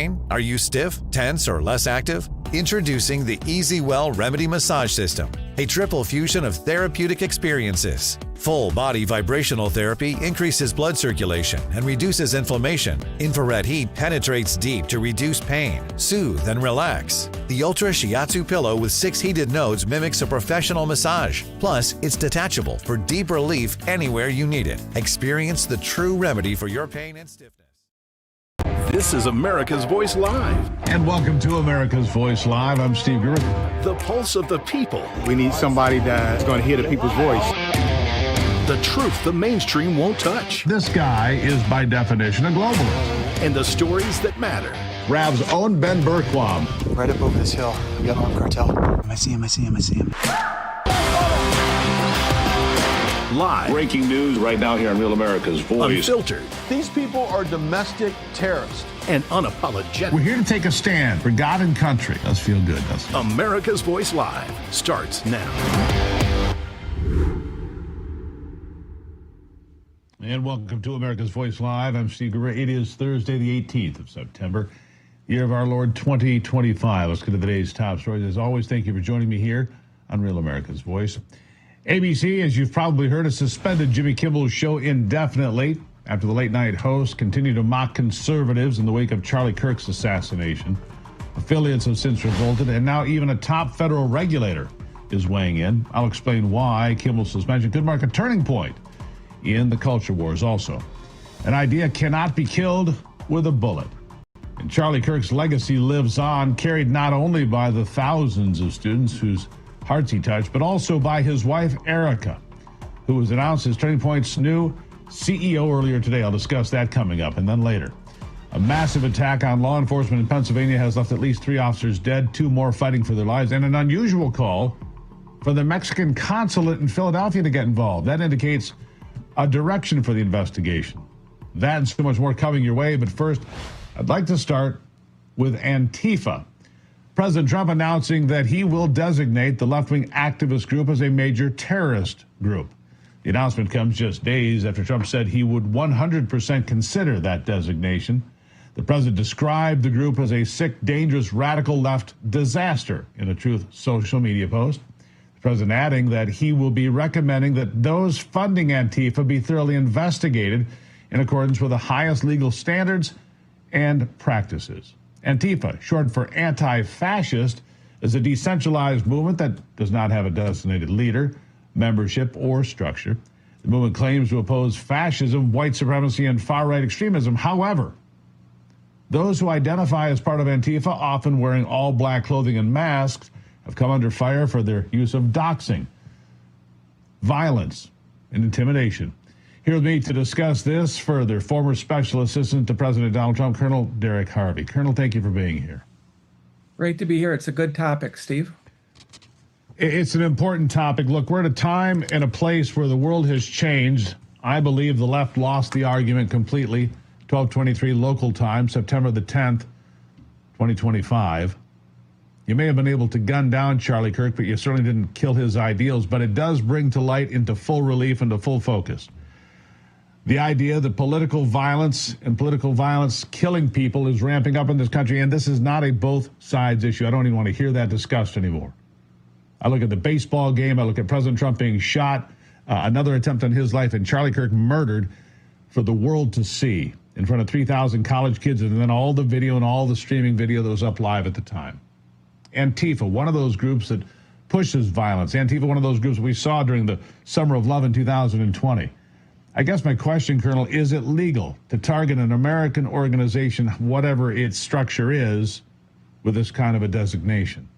pain? Are you stiff, tense, or less active? Introducing the EasyWell Remedy Massage System, a triple fusion of therapeutic experiences. Full body vibrational therapy increases blood circulation and reduces inflammation. Infrared heat penetrates deep to reduce pain, soothe, and relax. The Ultra Shiatsu pillow with 6 heated nodes mimics a professional massage. Plus, it's detachable for deep relief anywhere you need it. Experience the true remedy for your pain and stiffness. This is America's Voice Live. And welcome to America's Voice Live. I'm Steve Gruber. The pulse of the people. We need somebody that's going to hear the people's voice. The truth the mainstream won't touch. This guy is by definition a globalist. And the stories that matter. Rav's own Ben Berquam. Right up over this hill, we got an armed cartel. I see him. Live. Breaking news right now here on Real America's Voice. Unfiltered. These people are domestic terrorists. And unapologetic. We're here to take a stand for God and country. Does feel good, doesn't it? America's Voice Live starts now. And welcome to America's Voice Live. I'm Steve Gruber. It is Thursday, the 18th of September, year of our Lord 2025. Let's get to today's top stories. As always, thank you for joining me here on Real America's Voice. ABC, as you've probably heard, has suspended Jimmy Kimmel's show indefinitely after the late-night host continued to mock conservatives in the wake of Charlie Kirk's assassination. Affiliates have since revolted, and now even a top federal regulator is weighing in. I'll explain why Kimmel's suspension could mark a turning point in the culture wars also. An idea cannot be killed with a bullet. And Charlie Kirk's legacy lives on, carried not only by the thousands of students whose hearts he touched, but also by his wife, Erica, who was announced as Turning Point's new CEO earlier today. I'll discuss that coming up, and then later. A massive attack on law enforcement in Pennsylvania has left at least 3 officers dead, 2 more fighting for their lives, and an unusual call for the Mexican consulate in Philadelphia to get involved. That indicates a direction for the investigation. That and so much more coming your way, but first, I'd like to start with Antifa. President Trump announcing that he will designate the left-wing activist group as a major terrorist group. The announcement comes just days after Trump said he would 100% consider that designation. The president described the group as a sick, dangerous, radical left disaster in a Truth social media post. The president adding that he will be recommending that those funding Antifa be thoroughly investigated in accordance with the highest legal standards and practices. Antifa, short for anti-fascist, is a decentralized movement that does not have a designated leader, membership, or structure. The movement claims to oppose fascism, white supremacy, and far-right extremism. However, those who identify as part of Antifa, often wearing all black clothing and masks, have come under fire for their use of doxing, violence, and intimidation. Here with me to discuss this further, former Special Assistant to President Donald Trump, Colonel Derek Harvey. Colonel, thank you for being here. Great to be here. It's a good topic, Steve. It's an important topic. Look, we're at a time and a place where the world has changed. I believe the left lost the argument completely. 12:23 local time, September the 10th, 2025. You may have been able to gun down Charlie Kirk, but you certainly didn't kill his ideals. But it does bring to light into full relief and to full focus the idea that political violence killing people is ramping up in this country, and this is not a both sides issue. I don't even want to hear that discussed anymore. I look at the baseball game, I look at President Trump being shot, another attempt on his life, and Charlie Kirk murdered for the world to see in front of 3,000 college kids, and then all the video and all the streaming video that was up live at the time. Antifa, one of those groups that pushes violence. Antifa, one of those groups we saw during the Summer of Love in 2020. I guess my question, Colonel, is it legal to target an American organization, whatever its structure is, with this kind of a designation?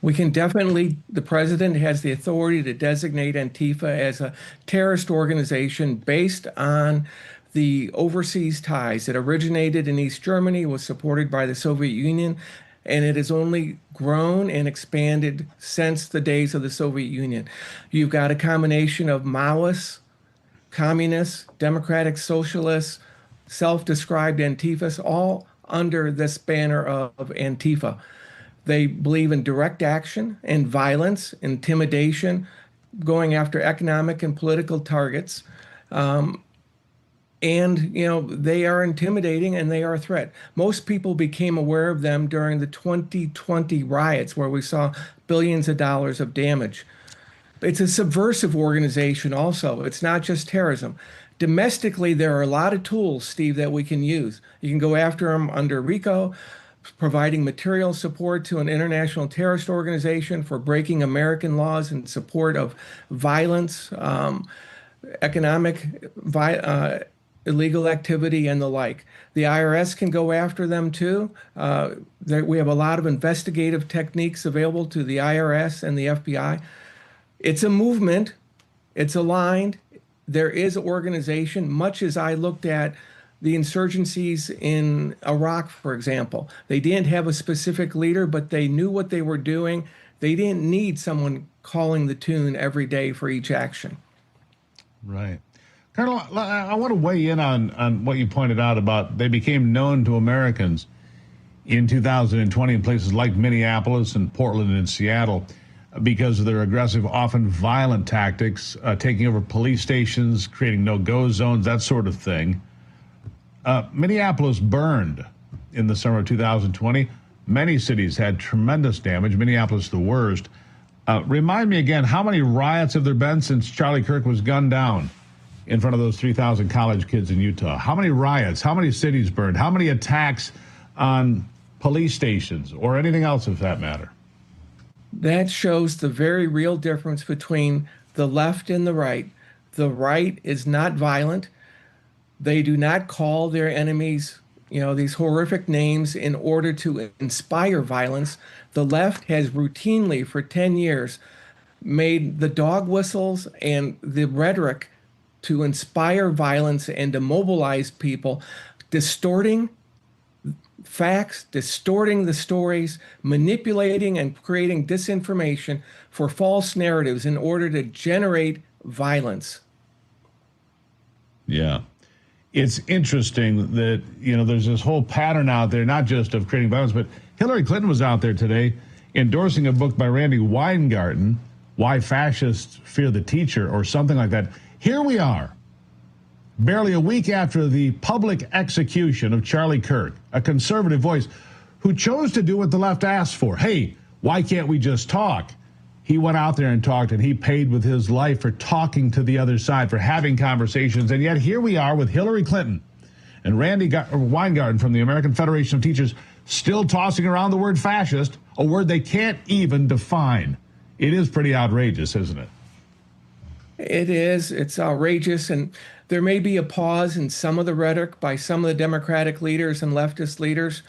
We can definitely, the president has the authority to designate Antifa as a terrorist organization based on the overseas ties. It originated in East Germany, was supported by the Soviet Union, and it has only grown and expanded since the days of the Soviet Union. You've got a combination of Maoists, communists, democratic socialists, self-described Antifas, all under this banner of Antifa. They believe in direct action and violence, intimidation, going after economic and political targets. And And, they are intimidating and they are a threat. Most people became aware of them during the 2020 riots, where we saw billions of dollars of damage. It's a subversive organization also. It's not just terrorism. Domestically, there are a lot of tools, Steve, that we can use. You can go after them under RICO, providing material support to an international terrorist organization for breaking American laws in support of violence, economic illegal activity, and the like. The IRS can go after them too. We have a lot of investigative techniques available to the IRS and the FBI. It's a movement. It's aligned. There is organization, much as I looked at the insurgencies in Iraq, for example. They didn't have a specific leader, but they knew what they were doing. They didn't need someone calling the tune every day for each action. Right. Colonel, I want to weigh in on what you pointed out about they became known to Americans in 2020 in places like Minneapolis and Portland and Seattle because of their aggressive, often violent tactics, taking over police stations, creating no-go zones, that sort of thing. Minneapolis burned in the summer of 2020. Many cities had tremendous damage, Minneapolis the worst. Remind me again, how many riots have there been since Charlie Kirk was gunned down in front of those 3,000 college kids in Utah? How many riots? How many cities burned? How many attacks on police stations or anything else, if that matter? That shows the very real difference between the left and the right. The right is not violent. They do not call their enemies, these horrific names in order to inspire violence. The left has routinely, for 10 years, made the dog whistles and the rhetoric to inspire violence and to mobilize people, distorting facts, distorting the stories, manipulating and creating disinformation for false narratives in order to generate violence. Yeah. It's interesting that, there's this whole pattern out there, not just of creating violence, but Hillary Clinton was out there today endorsing a book by Randy Weingarten, Why Fascists Fear the Teacher, or something like that. Here we are, barely a week after the public execution of Charlie Kirk, a conservative voice who chose to do what the left asked for. Hey, why can't we just talk? He went out there and talked, and he paid with his life for talking to the other side, for having conversations. And yet here we are with Hillary Clinton and Randy Weingarten from the American Federation of Teachers still tossing around the word fascist, a word they can't even define. It is pretty outrageous, isn't it? It is. It's outrageous. And there may be a pause in some of the rhetoric by some of the Democratic leaders and leftist leaders,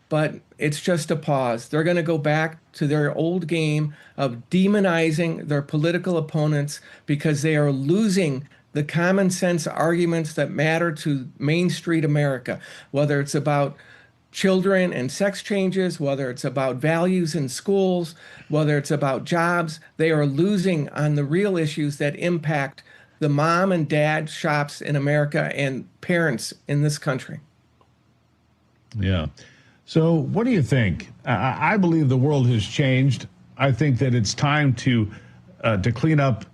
but it's just a pause. They're going to go back to their old game of demonizing their political opponents because they are losing the common sense arguments that matter to Main Street America, whether it's about children and sex changes, whether it's about values in schools, whether it's about jobs. They are losing on the real issues that impact the mom and dad shops in America and parents in this country. Yeah. So what do you think? I believe the world has changed. I think that it's time to clean up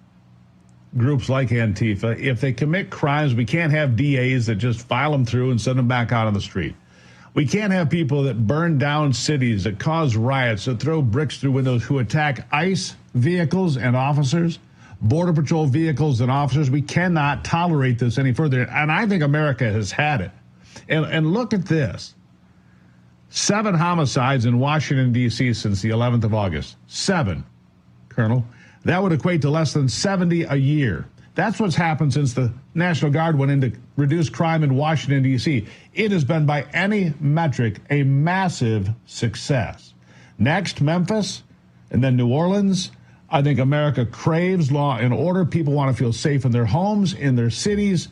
groups like Antifa. If they commit crimes, we can't have DAs that just file them through and send them back out on the street. We can't have people that burn down cities, that cause riots, that throw bricks through windows, who attack ICE vehicles and officers, Border Patrol vehicles and officers. We cannot tolerate this any further. And I think America has had it. And look at this. 7 homicides in Washington, D.C. since the 11th of August. 7, Colonel. That would equate to less than 70 a year. That's what's happened since the National Guard went in to reduce crime in Washington, D.C. It has been, by any metric, a massive success. Next, Memphis, and then New Orleans. I think America craves law and order. People want to feel safe in their homes, in their cities.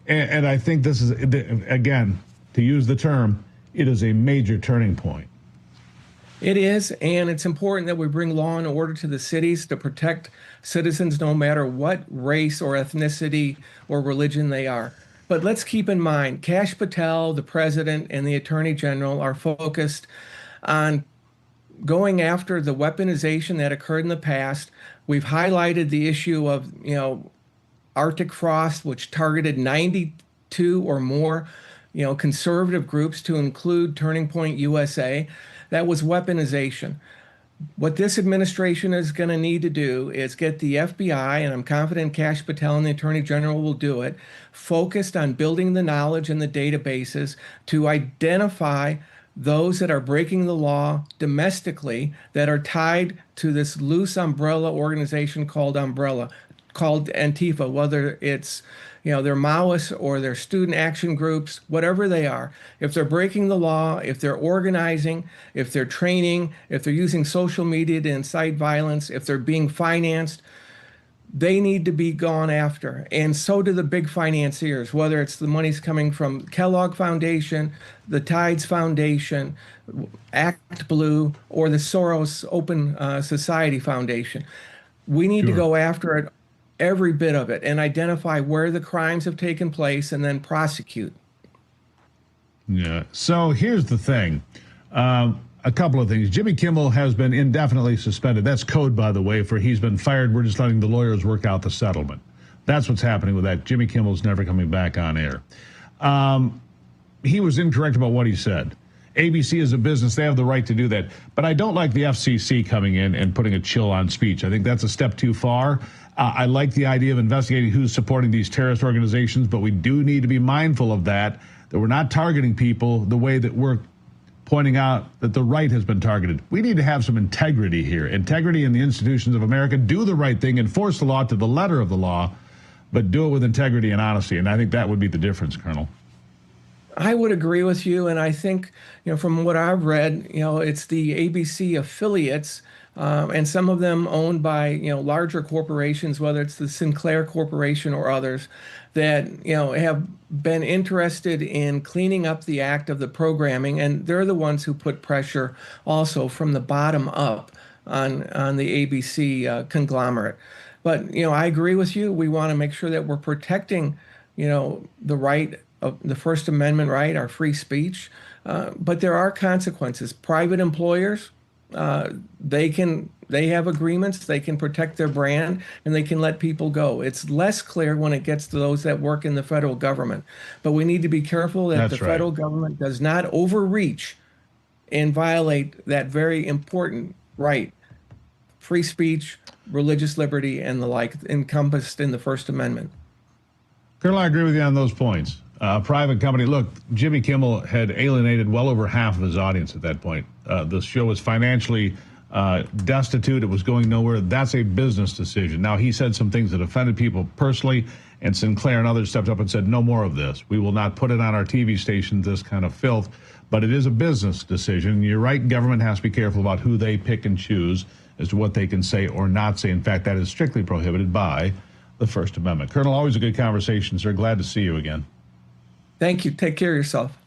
And I think this is, again, to use the term, it is a major turning point. It is, and it's important that we bring law and order to the cities to protect citizens no matter what race or ethnicity or religion they are. But let's keep in mind, Kash Patel, the president, and the attorney general are focused on going after the weaponization that occurred in the past. We've highlighted the issue of, Arctic frost, which targeted 92 2 or more, conservative groups, to include Turning Point USA. That was weaponization. What this administration is going to need to do is get the FBI, and I'm confident Kash Patel and the Attorney General will do it, focused on building the knowledge and the databases to identify those that are breaking the law domestically that are tied to this loose umbrella organization called Antifa, whether it's they're Maoists or they're student action groups, whatever they are. If they're breaking the law, if they're organizing, if they're training, if they're using social media to incite violence, if they're being financed, they need to be gone after. And so do the big financiers, whether it's the money's coming from Kellogg Foundation, the Tides Foundation, Act Blue, or the Soros Open Society Foundation. We need to go after it, every bit of it, and identify where the crimes have taken place and then prosecute. Yeah. So here's the thing. A couple of things. Jimmy Kimmel has been indefinitely suspended. That's code, by the way, for he's been fired. We're just letting the lawyers work out the settlement. That's what's happening with that. Jimmy Kimmel's never coming back on air. He was incorrect about what he said. ABC is a business. They have the right to do that. But I don't like the FCC coming in and putting a chill on speech. I think that's a step too far. I like the idea of investigating who's supporting these terrorist organizations, but we do need to be mindful of that we're not targeting people the way that we're pointing out that the right has been targeted. We need to have some integrity here. Integrity in the institutions of America. Do the right thing, enforce the law to the letter of the law, but do it with integrity and honesty. And I think that would be the difference, Colonel. I would agree with you. And I think, from what I've read, it's the ABC affiliates, and some of them owned by, larger corporations, whether it's the Sinclair Corporation or others, that, have been interested in cleaning up the act of the programming. And they're the ones who put pressure also from the bottom up on the ABC conglomerate. But, I agree with you. We want to make sure that we're protecting, the right of the First Amendment right, our free speech. But there are consequences. Private employers, they have agreements, they can protect their brand, and they can let people go. It's less clear when it gets to those that work in the federal government. But we need to be careful that the federal government does not overreach and violate that very important right, free speech, religious liberty, and the like, encompassed in the First Amendment. Colonel, I agree with you on those points. Private company. Look, Jimmy Kimmel had alienated well over half of his audience at that point. The show was financially destitute. It was going nowhere. That's a business decision. Now, he said some things that offended people personally, and Sinclair and others stepped up and said, no more of this. We will not put it on our TV stations, this kind of filth. But it is a business decision. You're right, government has to be careful about who they pick and choose as to what they can say or not say. In fact, that is strictly prohibited by the First Amendment. Colonel, always a good conversation, sir. Glad to see you again. Thank you. Take care of yourself.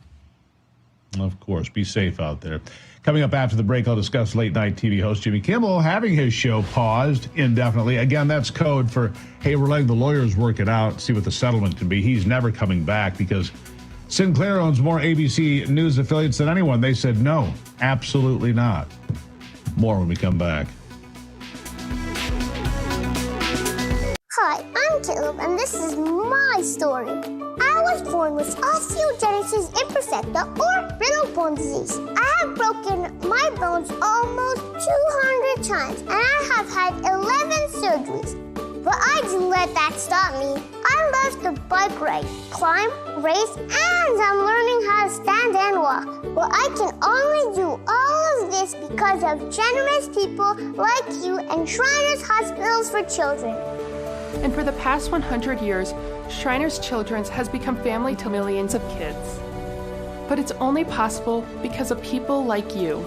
Of course. Be safe out there. Coming up after the break, I'll discuss late-night TV host Jimmy Kimmel having his show paused indefinitely. Again, that's code for, hey, we're letting the lawyers work it out, see what the settlement can be. He's never coming back because Sinclair owns more ABC News affiliates than anyone. They said no, absolutely not. More when we come back. Hi, I'm Caleb, and this is my story. I was born with osteogenesis imperfecta, or brittle bone disease. I have broken my bones almost 200 times, and I have had 11 surgeries. But I didn't let that stop me. I love to bike ride, climb, race, and I'm learning how to stand and walk. Well, I can only do all of this because of generous people like you and Shriners Hospitals for Children. And for the past 100 years, Shriners Children's has become family to millions of kids. But it's only possible because of people like you.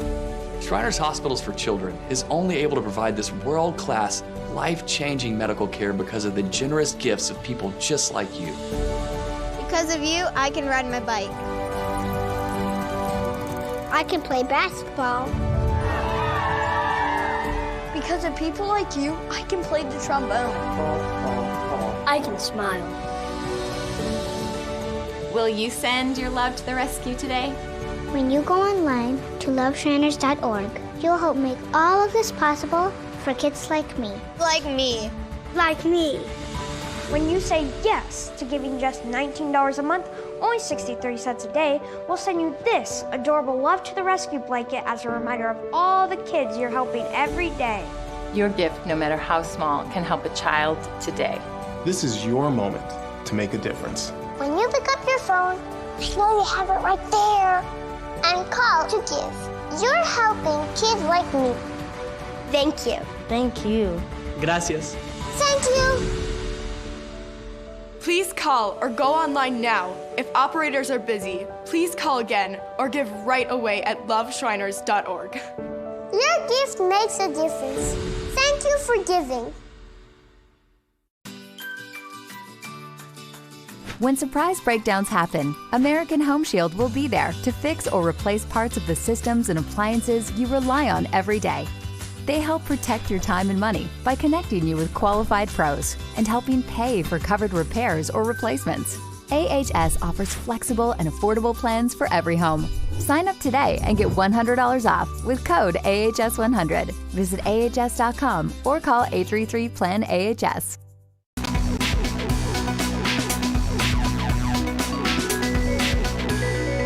Shriners Hospitals for Children is only able to provide this world-class, life-changing medical care because of the generous gifts of people just like you. Because of you, I can ride my bike. I can play basketball. Because of people like you, I can play the trombone. I can smile. Will you send your love to the rescue today? When you go online to loveshriners.org, you'll help make all of this possible for kids like me. Like me. Like me. When you say yes to giving just $19 a month, only 63 cents a day, we'll send you this adorable Love to the Rescue blanket as a reminder of all the kids you're helping every day. Your gift, no matter how small, can help a child today. This is your moment to make a difference. When you pick up your phone, I know you have it right there, and call to give. You're helping kids like me. Thank you. Thank you. Gracias. Thank you. Please call or go online now. If operators are busy, please call again or give right away at loveshriners.org. Your gift makes a difference. Thank you for giving. When surprise breakdowns happen, American Home Shield will be there to fix or replace parts of the systems and appliances you rely on every day. They help protect your time and money by connecting you with qualified pros and helping pay for covered repairs or replacements. AHS offers flexible and affordable plans for every home. Sign up today and get $100 off with code AHS100. Visit AHS.com or call 833-PLAN-AHS.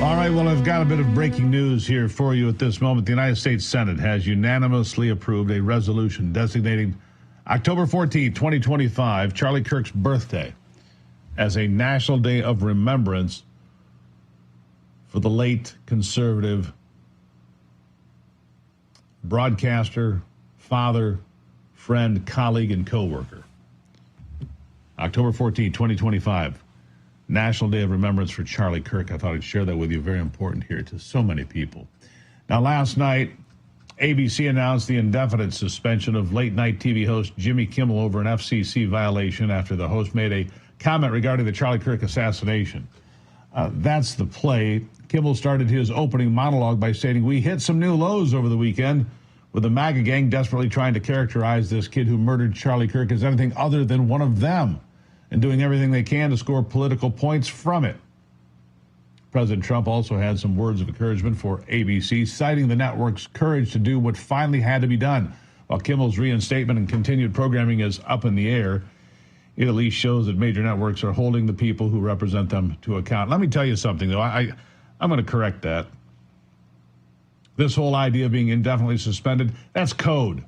All right, well, I've got a bit of breaking news here for you at this moment. The United States Senate has unanimously approved a resolution designating October 14, 2025, Charlie Kirk's birthday, as a National Day of Remembrance for the late conservative broadcaster, father, friend, colleague, and co-worker. October 14, 2025. National Day of Remembrance for Charlie Kirk. I thought I'd share that with you. Very important here to so many people. Now, last night, ABC announced the indefinite suspension of late-night TV host Jimmy Kimmel over an FCC violation after the host made a comment regarding the Charlie Kirk assassination. That's the play. Kimmel started his opening monologue by stating, "We hit some new lows over the weekend, with the MAGA gang desperately trying to characterize this kid who murdered Charlie Kirk as anything other than one of them, and doing everything they can to score political points from it." President Trump also had some words of encouragement for ABC, citing the network's courage to do what finally had to be done. While Kimmel's reinstatement and continued programming is up in the air, it at least shows that major networks are holding the people who represent them to account. Let me tell you something, though. I'm going to correct that. This whole idea of being indefinitely suspended, that's code.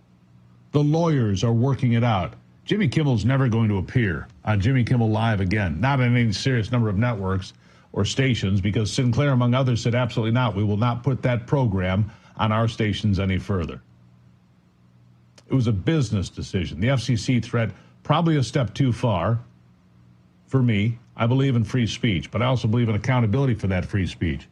The lawyers are working it out. Jimmy Kimmel's never going to appear on Jimmy Kimmel Live again, not in any serious number of networks or stations, because Sinclair, among others, said absolutely not. We will not put that program on our stations any further. It was a business decision. The FCC threat, probably a step too far for me. I believe in free speech, but I also believe in accountability for that free speech.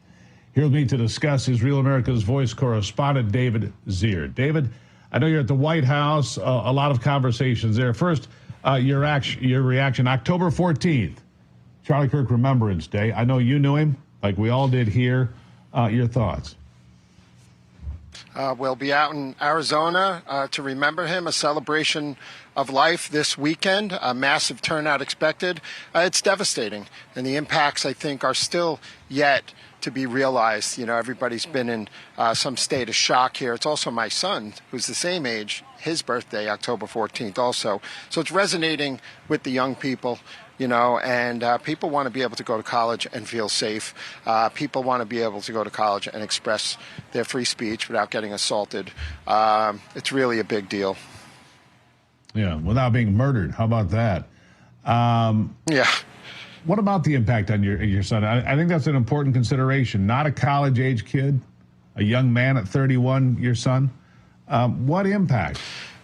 Here with me to discuss is Real America's Voice correspondent David Zier. David, I know you're at the White House, a lot of conversations there. First, your reaction, October 14th, Charlie Kirk Remembrance Day. I know you knew him, like we all did here. Your thoughts? We'll be out in Arizona to remember him, a celebration of life this weekend, a massive turnout expected. It's devastating, and the impacts, I think, are still yet to be realized. You know, everybody's been in some state of shock here. It's also my son, who's the same age, his birthday, October 14th also. So it's resonating with the young people, you know, and people want to be able to go to college and feel safe. People want to be able to go to college and express their free speech without getting assaulted. It's really a big deal. Yeah, without being murdered. How about that? Yeah. What about the impact on your son? I think that's an important consideration. Not a college-age kid, a young man at 31, your son. What impact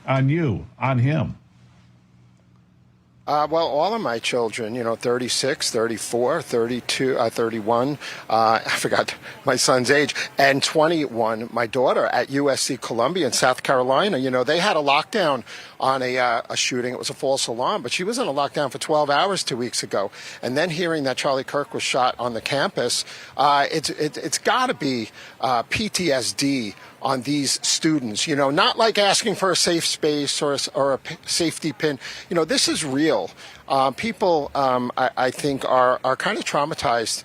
on you, on him? Well, all of my children, you know, 36, 34, 32, 31, I forgot my son's age, and 21, my daughter at USC Columbia in South Carolina. You know, they had a lockdown on a shooting. It was a false alarm, but she was in a lockdown for 12 hours 2 weeks ago. And then hearing that Charlie Kirk was shot on the campus, it's got to be PTSD on these students, you know, not like asking for a safe space or a safety pin. You know, this is real. People, I think, are kind of traumatized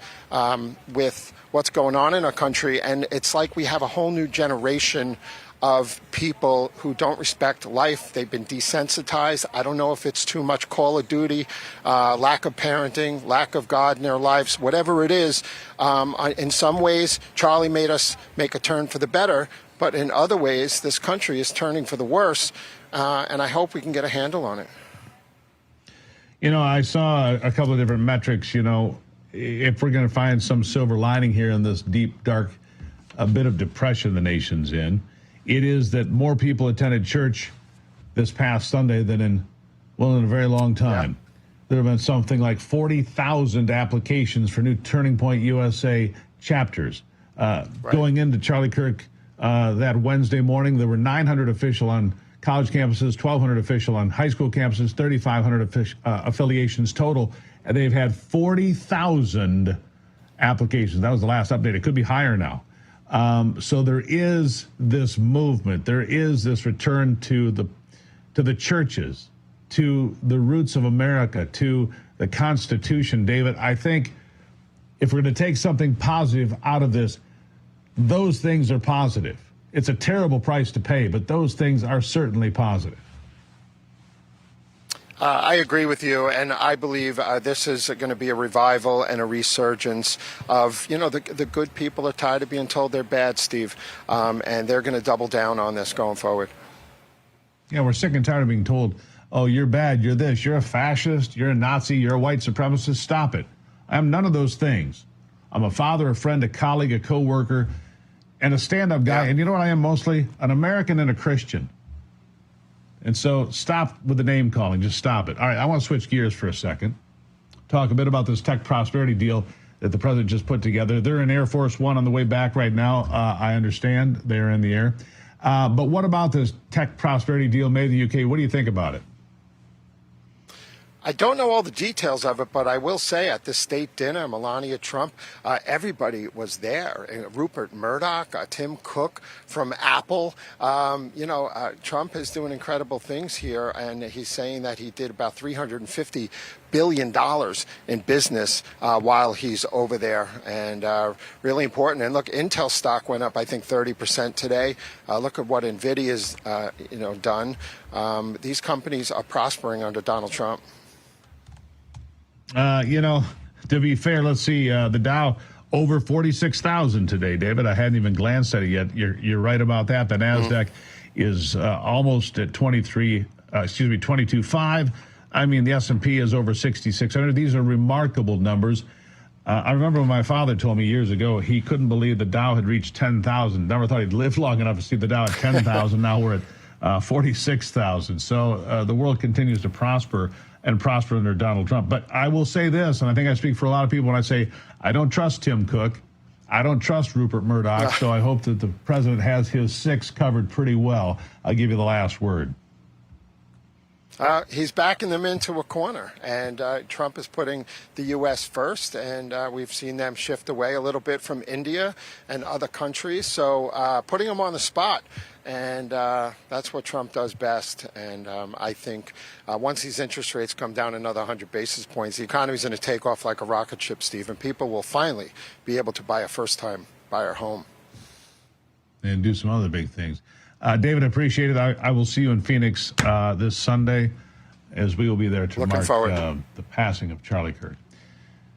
with what's going on in our country. And it's like we have a whole new generation of people who don't respect life. They've been desensitized. I don't know if it's too much Call of Duty, lack of parenting, lack of God in their lives, whatever it is. In some ways, Charlie made us make a turn for the better, but in other ways, this country is turning for the worse, and I hope we can get a handle on it. You know, I saw a couple of different metrics. You know, if we're going to find some silver lining here in this deep, dark, a bit of depression the nation's in, it is that more people attended church this past Sunday than in a very long time. Yeah. There have been something like 40,000 applications for new Turning Point USA chapters. Going into Charlie Kirk that Wednesday morning, there were 900 official on college campuses, 1,200 official on high school campuses, 3,500 affiliations total. And they've had 40,000 applications. That was the last update. It could be higher now. So there is this movement. There is this return to the churches, to the roots of America, to the Constitution. David, I think if we're going to take something positive out of this, those things are positive. It's a terrible price to pay, but those things are certainly positive. I agree with you, and I believe this is going to be a revival and a resurgence of, the good people are tired of being told they're bad, Steve, and they're going to double down on this going forward. Yeah, we're sick and tired of being told, oh, you're bad, you're this, you're a fascist, you're a Nazi, you're a white supremacist. Stop it. I am none of those things. I'm a father, a friend, a colleague, a coworker, and a stand-up guy. Yeah. And you know what I am mostly? An American and a Christian. And so stop with the name calling. Just stop it. All right, I want to switch gears for a second. Talk a bit about this tech prosperity deal that the president just put together. They're in Air Force One on the way back right now. I understand they're in the air. But what about this tech prosperity deal made in the UK? What do you think about it? I don't know all the details of it, but I will say at the state dinner, Melania Trump, everybody was there. Rupert Murdoch, Tim Cook from Apple. Trump is doing incredible things here, and he's saying that he did about $350 billion in business while he's over there, and really important. And look, Intel stock went up, I think, 30% today. Look at what NVIDIA's done. These companies are prospering under Donald Trump. To be fair, let's see, the Dow over 46,000 today, David. I hadn't even glanced at it yet. You're right about that. The NASDAQ is almost at 22.5. I mean, the S&P is over 6,600. These are remarkable numbers. I remember when my father told me years ago he couldn't believe the Dow had reached 10,000. Never thought he'd live long enough to see the Dow at 10,000. Now we're at 46,000. So the world continues to prosper and prosper under Donald Trump. But I will say this, and I think I speak for a lot of people when I say I don't trust Tim Cook. I don't trust Rupert Murdoch, so I hope that the president has his six covered pretty well. I'll give you the last word. He's backing them into a corner, and Trump is putting the U.S. first, and we've seen them shift away a little bit from India and other countries, so putting them on the spot, and that's what Trump does best. And I think once these interest rates come down another 100 basis points, the economy's going to take off like a rocket ship, Steve, and people will finally be able to buy a first-time buyer home. And do some other big things. David, I appreciate it. I will see you in Phoenix this Sunday, as we will be there to mark the passing of Charlie Kirk.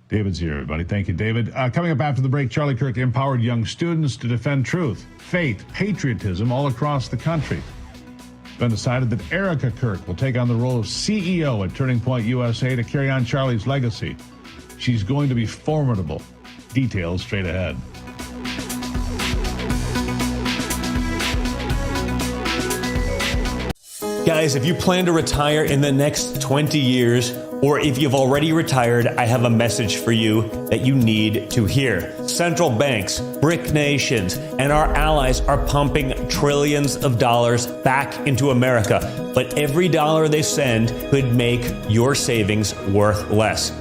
David's here, everybody. Thank you, David. Coming up after the break, Charlie Kirk empowered young students to defend truth, faith, patriotism all across the country. It's been decided that Erica Kirk will take on the role of CEO at Turning Point USA to carry on Charlie's legacy. She's going to be formidable. Details straight ahead. Guys, if you plan to retire in the next 20 years, or if you've already retired, I have a message for you that you need to hear. Central banks, BRIC nations, and our allies are pumping trillions of dollars back into America, but every dollar they send could make your savings worth less.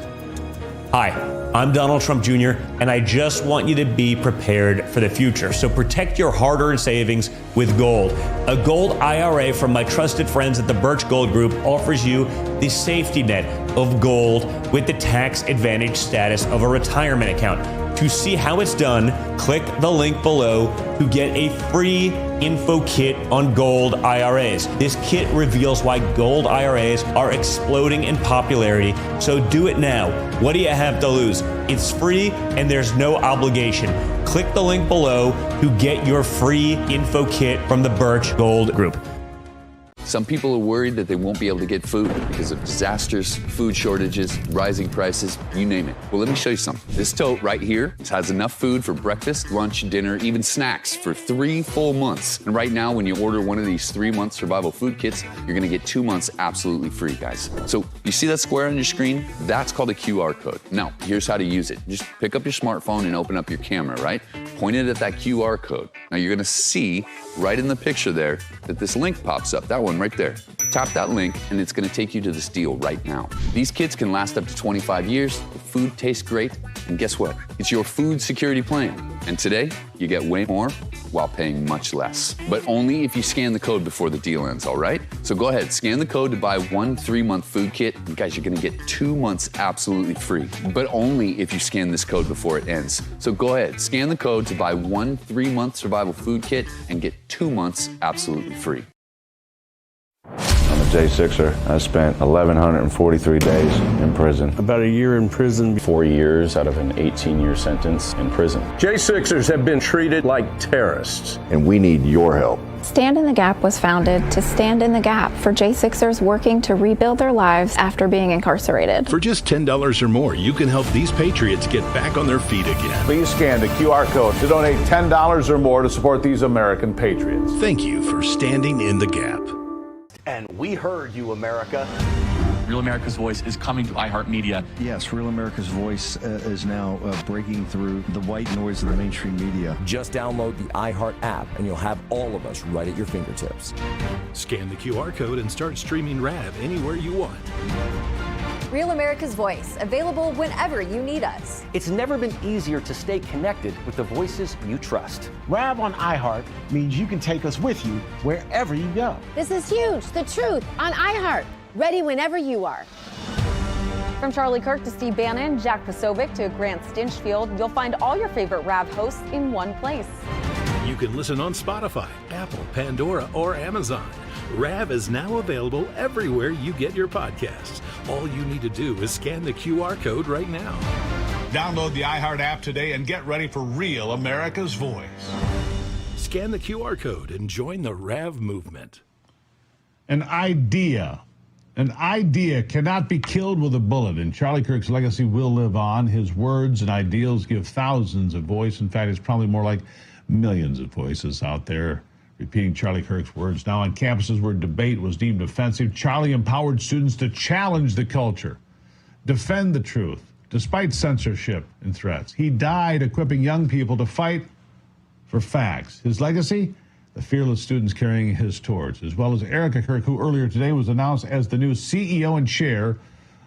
Hi. I'm Donald Trump Jr., and I just want you to be prepared for the future. So protect your hard-earned savings with gold. A gold IRA from my trusted friends at the Birch Gold Group offers you the safety net of gold with the tax advantage status of a retirement account. To see how it's done, click the link below to get a free info kit on gold IRAs. This kit reveals why gold IRAs are exploding in popularity, so do it now. What do you have to lose? It's free and there's no obligation. Click the link below to get your free info kit from the Birch Gold Group. Some people are worried that they won't be able to get food because of disasters, food shortages, rising prices, you name it. Well, let me show you something. This tote right here has enough food for breakfast, lunch, dinner, even snacks for 3 full months. And right now, when you order one of these 3-month survival food kits, you're gonna get 2 months absolutely free, guys. So you see that square on your screen? That's called a QR code. Now, here's how to use it. Just pick up your smartphone and open up your camera, right? Point it at that QR code. Now you're gonna see right in the picture there that this link pops up, that one right there. Tap that link and it's gonna take you to this deal right now. These kits can last up to 25 years, the food tastes great, and guess what? It's your food security plan. And today, you get way more while paying much less. But only if you scan the code before the deal ends, all right? So go ahead, scan the code to buy 1 3-month food kit. And guys, you're gonna get 2 months absolutely free, but only if you scan this code before it ends. So go ahead, scan the code to buy 1 3-month survival food kit and get 2 months absolutely free. I'm a J6er. I spent 1,143 days in prison. About a year in prison. 4 years out of an 18-year sentence in prison. J6ers have been treated like terrorists. And we need your help. Stand in the Gap was founded to stand in the gap for J6ers working to rebuild their lives after being incarcerated. For just $10 or more, you can help these patriots get back on their feet again. Please scan the QR code to donate $10 or more to support these American patriots. Thank you for standing in the gap. And we heard you, America. Real America's Voice is coming to iHeartMedia. Yes, Real America's Voice is now breaking through the white noise of the mainstream media. Just download the iHeart app and you'll have all of us right at your fingertips. Scan the QR code and start streaming RAV anywhere you want. Real America's Voice, available whenever you need us. It's never been easier to stay connected with the voices you trust. RAV on iHeart means you can take us with you wherever you go. This is huge. The truth on iHeart. Ready whenever you are. From Charlie Kirk to Steve Bannon, Jack Posobiec to Grant Stinchfield, you'll find all your favorite RAV hosts in one place. You can listen on Spotify, Apple, Pandora, or Amazon. RAV is now available everywhere you get your podcasts. All you need to do is scan the QR code right now. Download the iHeart app today and get ready for Real America's Voice. Scan the QR code and join the RAV movement. An idea cannot be killed with a bullet, and Charlie Kirk's legacy will live on. His words and ideals give thousands a voice. In fact, it's probably more like millions of voices out there repeating Charlie Kirk's words. Now, on campuses where debate was deemed offensive, Charlie empowered students to challenge the culture, defend the truth, despite censorship and threats. He died equipping young people to fight for facts. His legacy? The fearless students carrying his torch, as well as Erica Kirk, who earlier today was announced as the new CEO and chair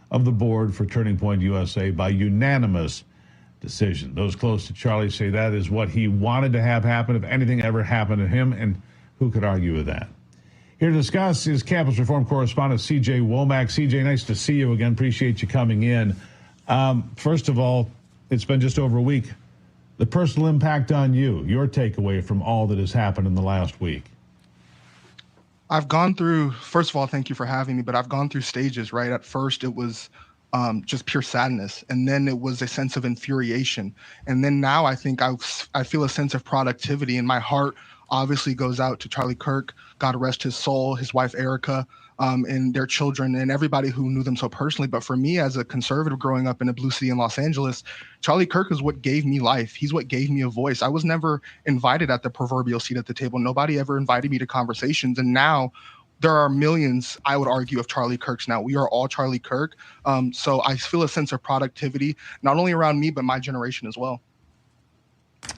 of the board for Turning Point USA by unanimous decision. Those close to Charlie say that is what he wanted to have happen if anything ever happened to him, and who could argue with that? Here to discuss is campus reform correspondent C.J. Womack. C.J., nice to see you again. Appreciate you coming in. First of all, it's been just over a week. The personal impact on you, your takeaway from all that has happened in the last week. I've gone through, first of all, thank you for having me, but I've gone through stages, right? At first, it was just pure sadness. And then it was a sense of infuriation. And then now I think I feel a sense of productivity, and my heart obviously goes out to Charlie Kirk, God rest his soul, his wife, Erica, and their children, and everybody who knew them so personally. But for me, as a conservative growing up in a blue city in Los Angeles, Charlie Kirk is what gave me life. He's what gave me a voice. I was never invited at the proverbial seat at the table. Nobody ever invited me to conversations. And now there are millions, I would argue, of Charlie Kirks now. We are all Charlie Kirk. So I feel a sense of productivity, not only around me, but my generation as well.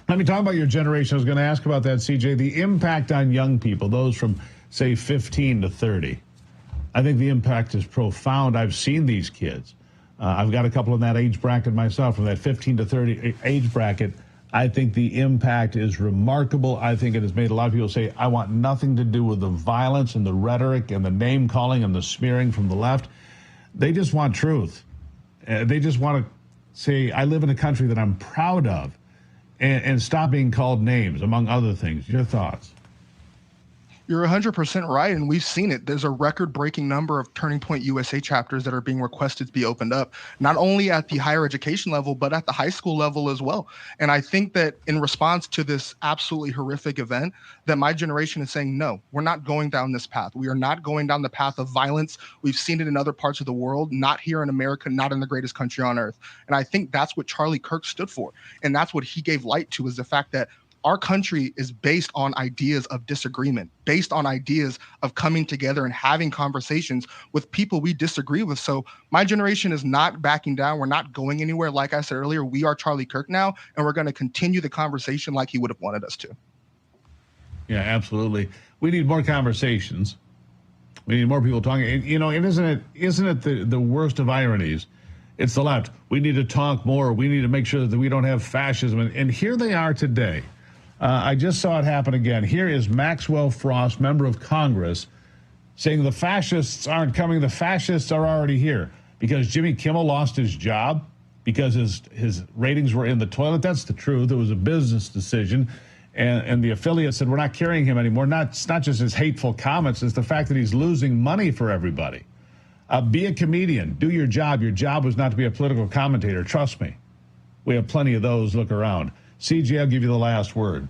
Let me talk about your generation. I was going to ask about that, CJ. The impact on young people, those from, say, 15 to 30. I think the impact is profound. I've seen these kids. I've got a couple in that age bracket myself, from that 15 to 30 age bracket. I think the impact is remarkable. I think it has made a lot of people say, I want nothing to do with the violence and the rhetoric and the name calling and the smearing from the left. They just want truth. They just want to say, I live in a country that I'm proud of, and stop being called names, among other things. Your thoughts? You're 100% right, and we've seen it. There's a record-breaking number of Turning Point USA chapters that are being requested to be opened up, not only at the higher education level, but at the high school level as well. And I think that in response to this absolutely horrific event, that my generation is saying, no, we're not going down this path. We are not going down the path of violence. We've seen it in other parts of the world, not here in America, not in the greatest country on earth. And I think that's what Charlie Kirk stood for. And that's what he gave light to, is the fact that our country is based on ideas of disagreement, based on ideas of coming together and having conversations with people we disagree with. So my generation is not backing down. We're not going anywhere. Like I said earlier, we are Charlie Kirk now, and we're going to continue the conversation like he would have wanted us to. Yeah, absolutely. We need more conversations. We need more people talking. You know, isn't it the worst of ironies? It's the left. We need to talk more. We need to make sure that we don't have fascism. And here they are today. I just saw it happen again. Here is Maxwell Frost, member of Congress, saying the fascists aren't coming. The fascists are already here because Jimmy Kimmel lost his job because his ratings were in the toilet. That's the truth. It was a business decision. And the affiliate said, we're not carrying him anymore. It's not just his hateful comments. It's the fact that he's losing money for everybody. Be a comedian. Do your job. Your job was not to be a political commentator. Trust me. We have plenty of those. Look around. CJ, I'll give you the last word.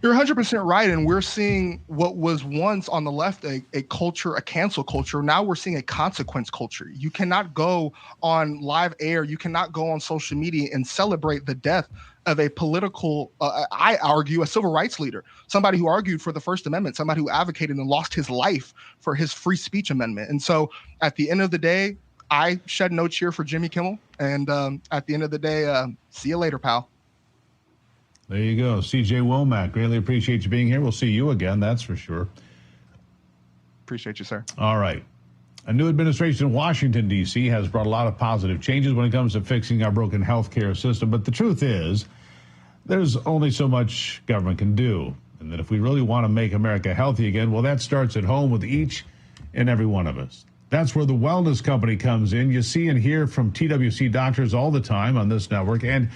You're 100% right, and we're seeing what was once on the left a culture, a cancel culture. Now we're seeing a consequence culture. You cannot go on live air, you cannot go on social media and celebrate the death of a political, I argue, a civil rights leader, somebody who argued for the First Amendment, somebody who advocated and lost his life for his free speech amendment. And so at the end of the day, I shed no tear for Jimmy Kimmel. And at the end of the day, see you later, pal. There you go. CJ Womack, greatly appreciate you being here. We'll see you again, that's for sure. Appreciate you, sir. All right. A new administration in Washington, D.C. has brought a lot of positive changes when it comes to fixing our broken health care system. But the truth is, there's only so much government can do. And that if we really want to make America healthy again, well, that starts at home with each and every one of us. That's where the Wellness Company comes in. You see and hear from TWC doctors all the time on this network. And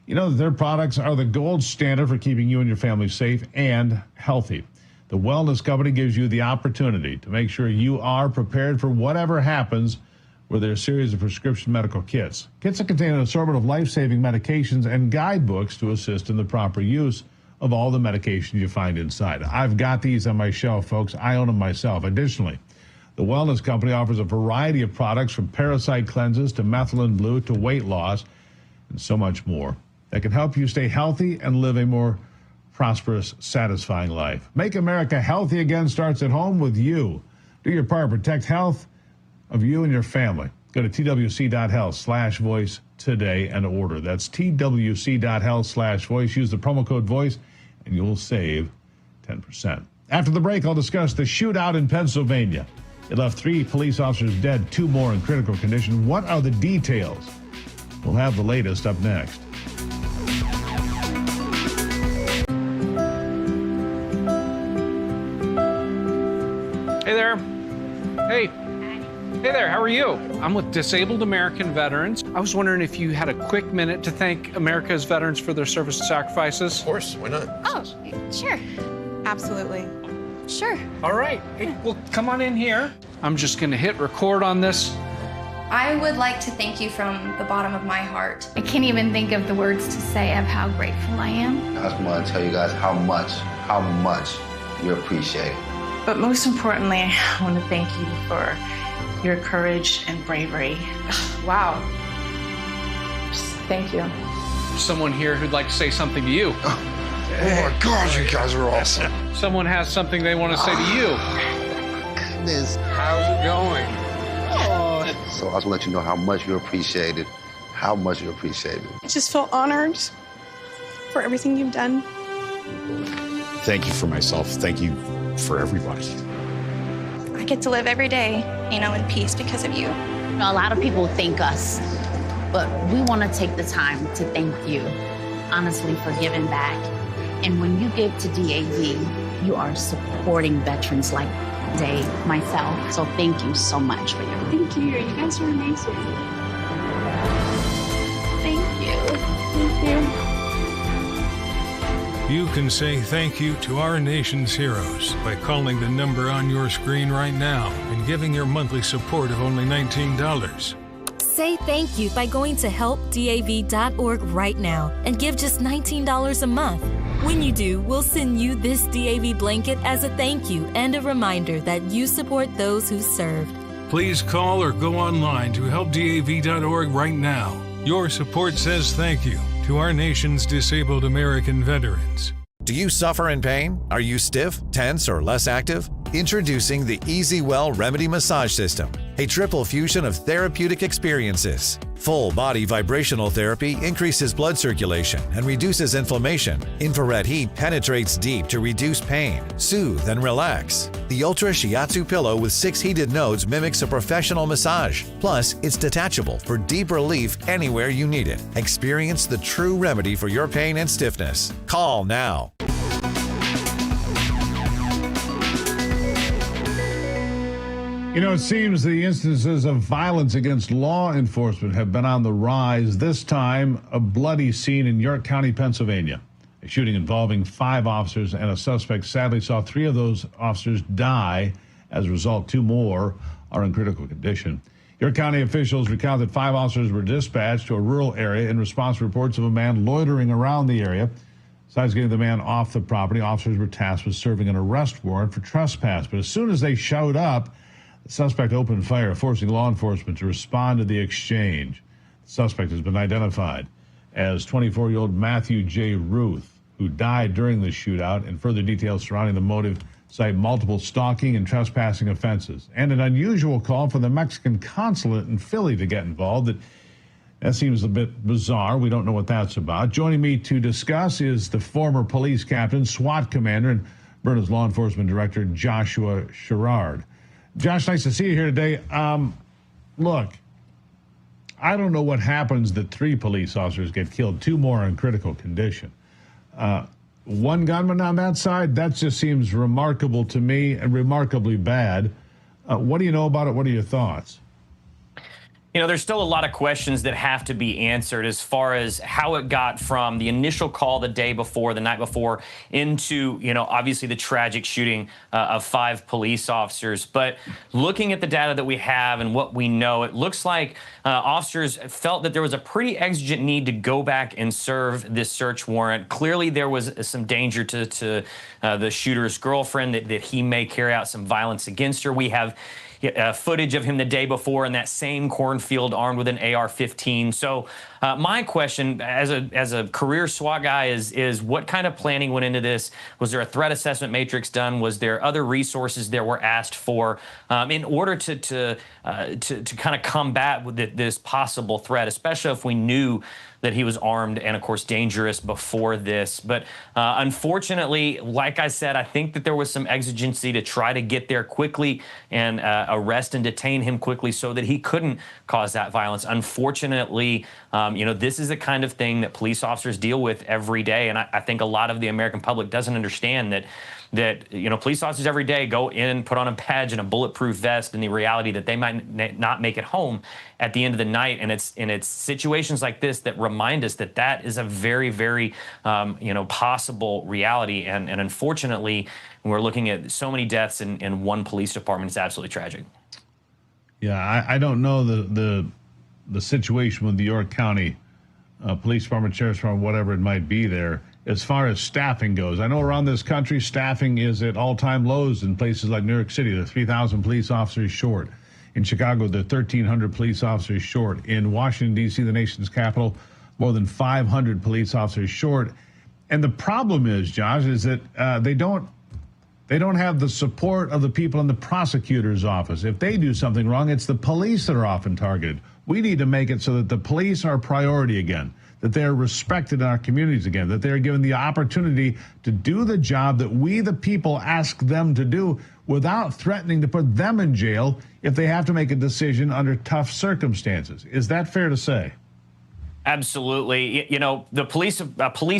you know, their products are the gold standard for keeping you and your family safe and healthy. The Wellness Company gives you the opportunity to make sure you are prepared for whatever happens with their series of prescription medical kits. Kits that contain an assortment of life-saving medications and guidebooks to assist in the proper use of all the medication you find inside. I've got these on my shelf, folks. I own them myself. Additionally, the Wellness Company offers a variety of products from parasite cleanses to methylene blue to weight loss and so much more that can help you stay healthy and live a more prosperous, satisfying life. Make America healthy again starts at home with you. Do your part. Protect health of you and your family. Go to twc.health/voice today and order. That's twc.health/voice. Use the promo code VOICE and you'll save 10%. After the break, I'll discuss the shootout in Pennsylvania. It left 3 police officers dead, 2 more in critical condition. What are the details? We'll have the latest up next. Hey there. Hey. Hey there, how are you? I'm with Disabled American Veterans. I was wondering if you had a quick minute to thank America's veterans for their service and sacrifices. Of course, why not? Oh, sure. Absolutely. Sure. All right. Hey, well, come on in here. I'm just going to hit record on this. I would like to thank you from the bottom of my heart. I can't even think of the words to say of how grateful I am. I just want to tell you guys how much you appreciate it. But most importantly, I want to thank you for your courage and bravery. Wow. Just thank you. Someone here who'd like to say something to you. Oh my God, you guys are awesome. Someone has something they want to say to you. Goodness. How's it going? Oh. So I just want to let you know how much you appreciate it. How much you appreciate it. I just feel honored for everything you've done. Thank you for myself. Thank you for everybody. I get to live every day, in peace because of you. A lot of people thank us, but we want to take the time to thank you, honestly, for giving back. And when you give to DAV, you are supporting veterans like Dave, myself. So thank you so much for your. Thank you. You guys are amazing. Thank you. You can say thank you to our nation's heroes by calling the number on your screen right now and giving your monthly support of only $19. Say thank you by going to helpdav.org right now and give just $19 a month. When you do, we'll send you this DAV blanket as a thank you and a reminder that you support those who served. Please call or go online to helpdav.org right now. Your support says thank you to our nation's disabled American veterans. Do you suffer in pain? Are you stiff, tense, or less active? Introducing the EasyWell Remedy Massage System, a triple fusion of therapeutic experiences. Full body vibrational therapy increases blood circulation and reduces inflammation. Infrared heat penetrates deep to reduce pain, soothe, and relax. The Ultra Shiatsu pillow with 6 heated nodes mimics a professional massage. Plus, it's detachable for deep relief anywhere you need it. Experience the true remedy for your pain and stiffness. Call now. You know, it seems the instances of violence against law enforcement have been on the rise. This time, a bloody scene in York County, Pennsylvania. A shooting involving 5 officers and a suspect sadly saw 3 of those officers die. As a result, 2 more are in critical condition. York County officials recount that 5 officers were dispatched to a rural area in response to reports of a man loitering around the area. Besides getting the man off the property, officers were tasked with serving an arrest warrant for trespass. But as soon as they showed up, the suspect opened fire, forcing law enforcement to respond to the exchange. The suspect has been identified as 24-year-old Matthew J. Ruth, who died during the shootout, and further details surrounding the motive cite multiple stalking and trespassing offenses, and an unusual call for the Mexican consulate in Philly to get involved. That seems a bit bizarre. We don't know what that's about. Joining me to discuss is the former police captain, SWAT commander, and Berna's law enforcement director, Joshua Sherrard. Josh, nice to see you here today. Look, I don't know what happens that 3 police officers get killed, 2 more are in critical condition. 1 gunman on that side, that just seems remarkable to me and remarkably bad. What do you know about it? What are your thoughts? You know, there's still a lot of questions that have to be answered as far as how it got from the initial call the day before, the night before, into, you know, obviously the tragic shooting of 5 police officers. But looking at the data that we have and what we know, it looks like officers felt that there was a pretty exigent need to go back and serve this search warrant. Clearly, there was some danger to the shooter's girlfriend, that he may carry out some violence against her. We have footage of him the day before in that same cornfield armed with an AR-15. So my question as a career SWAT guy is what kind of planning went into this? Was there a threat assessment matrix done? Was there other resources that were asked for in order to kind of combat with this possible threat, especially if we knew that he was armed and, of course, dangerous before this? But unfortunately, like I said, I think that there was some exigency to try to get there quickly and arrest and detain him quickly so that he couldn't cause that violence. Unfortunately, you know, this is the kind of thing that police officers deal with every day. And I think a lot of the American public doesn't understand that, you know, police officers every day go in, put on a badge and a bulletproof vest, and the reality that they might not make it home at the end of the night. And it's situations like this that remind us that that is a very, very, you know, possible reality. And unfortunately, we're looking at so many deaths in one police department. It's absolutely tragic. Yeah, I don't know the situation with the York County Police Department, Sheriff's Department, whatever it might be there. As far as staffing goes, I know around this country, staffing is at all-time lows in places like New York City. They're 3,000 police officers short. In Chicago, they're 1,300 police officers short. In Washington, D.C., the nation's capital, more than 500 police officers short. And the problem is, Josh, is that they don't have the support of the people in the prosecutor's office. If they do something wrong, it's the police that are often targeted. We need to make it so that the police are a priority again, that they're respected in our communities again, that they're given the opportunity to do the job that we, the people, ask them to do without threatening to put them in jail if they have to make a decision under tough circumstances. Is that fair to say? Absolutely. You know, a police